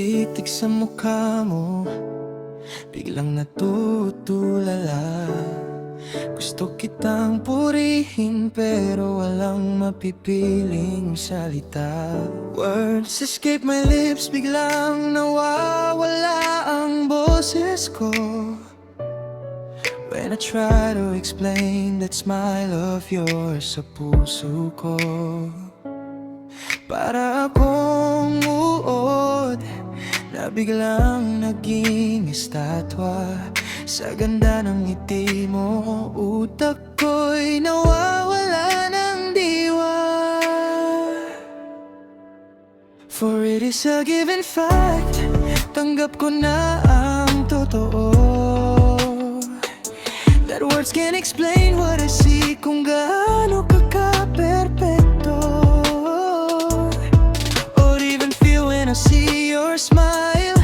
titig sa mukha mo, biglang natutulala. Gusto kitang purihin pero walang mapipiling salita. Words escape my lips, biglang nawawala ang boses ko when I try to explain that smile of yours sa puso ko. Para akong uod na biglang naging estatwa. Sa ganda ng ngiti mo, utak ko'y nawawala ng diwa. For it is a given fact, tanggap ko na ang totoo, that words can't explain what I see, kung gaano ka-perfecto, or even feel when I see your smile.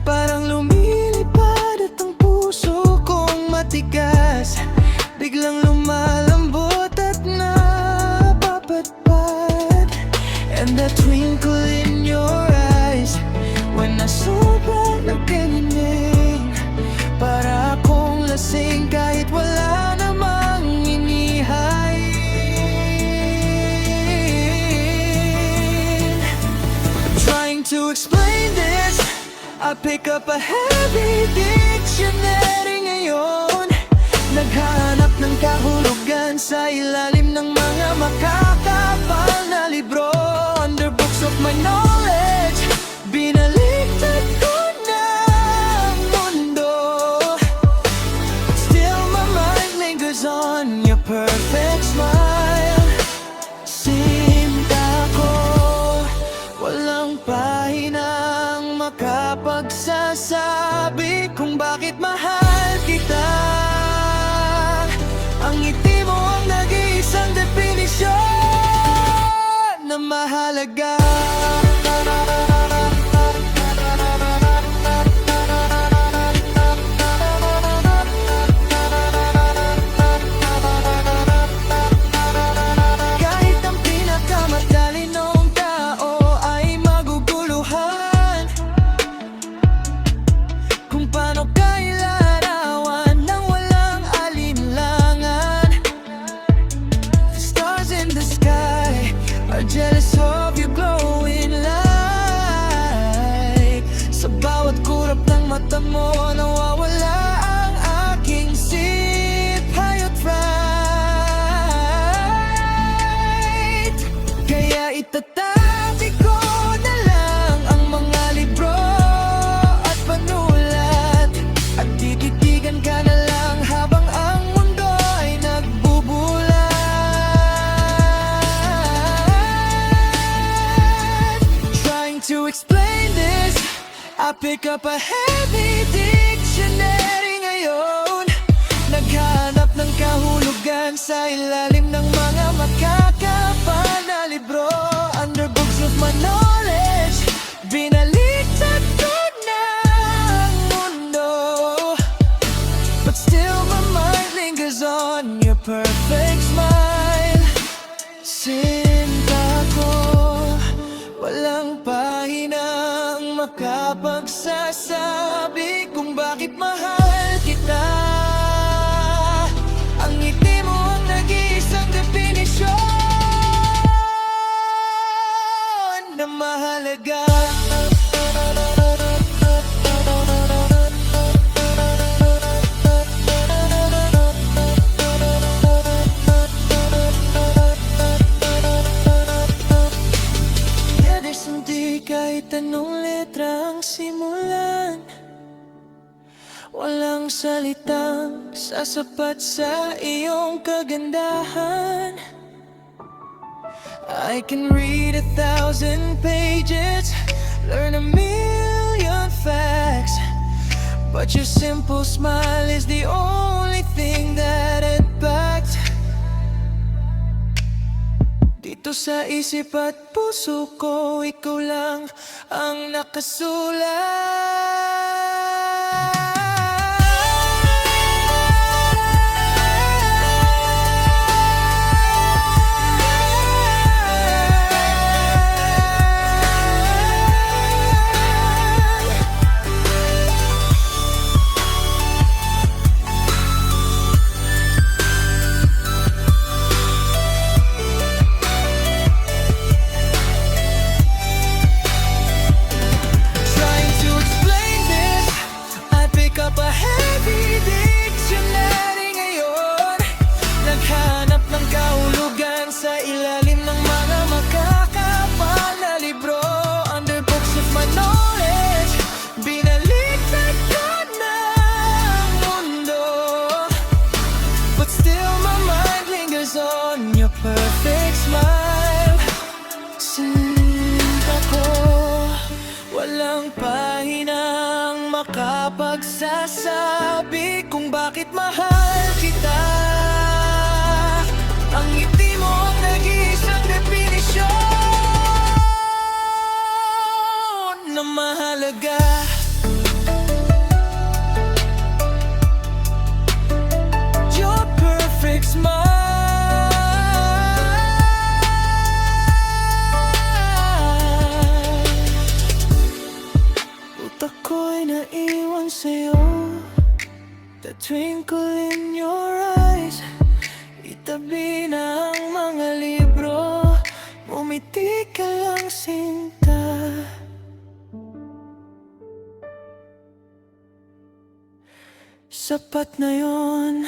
Parang lumilipad at ang puso kong matigas biglang lumalambot at napapatpad. And that twinkle in your eyes when I sobrang nagkaginig, para akong lasing kahit wala namang inihain. Trying to explain this, I pick up a heavy dictionary ngayon. Naghahanap ng kahulugan sa ilalim ng mga makakapal na libro. Under books of my knowledge, binaliktad ko na ang mundo. Still my mind lingers on your perfect smile. Sinta ko, walang pahinang makapagsasabi kung bakit mahal kita. Ang ngiti mo ang nag-iisang definisyon na mahalaga. Kahit ang pinakamatalinong tao ay maguguluhan kung paano ka ilarawan nang walang alinlangan. The stars in the sky are jealous of your glowing light. Sa bawat kurap ng mata mo, nawawala ang aking sipayot right. Kaya itatabi ko na lang ang mga libro at panulat, at tititigan ka na lang habang ang mundo ay nagbubulat. Trying to explain this, I pick up a heavy dictionary ngayon. Naghanap ng kahulugan sa ilalim ng mga makakapal na libro. Under books of my knowledge, binaliktad ko na ang mundo. But still my mind lingers on your perfect smile. Sinta ko, walang pahinang makapagsasabi kung bakit mahal kita. Ang ngiti mo ang nag-iisang definisyon na mahalaga. There's hindi kahit anong letra ang simulan, walang salitang sasapat sa iyong kagandahan. I can read 1,000 pages, learn 1,000,000 facts, but your simple smile is the only thing that impacts. Dito sa isip at puso ko, ikaw lang ang nakasulat. pagsasabi kung bakit mahal kita. Ang ngiti mo ang nag-iisang definisyon na mahalaga. Your perfect smile, utak ko'y naiwan sa'yo. The twinkle in your eyes, itabi na ang mga libro, umiti ka lang sinta. Sapat na yon.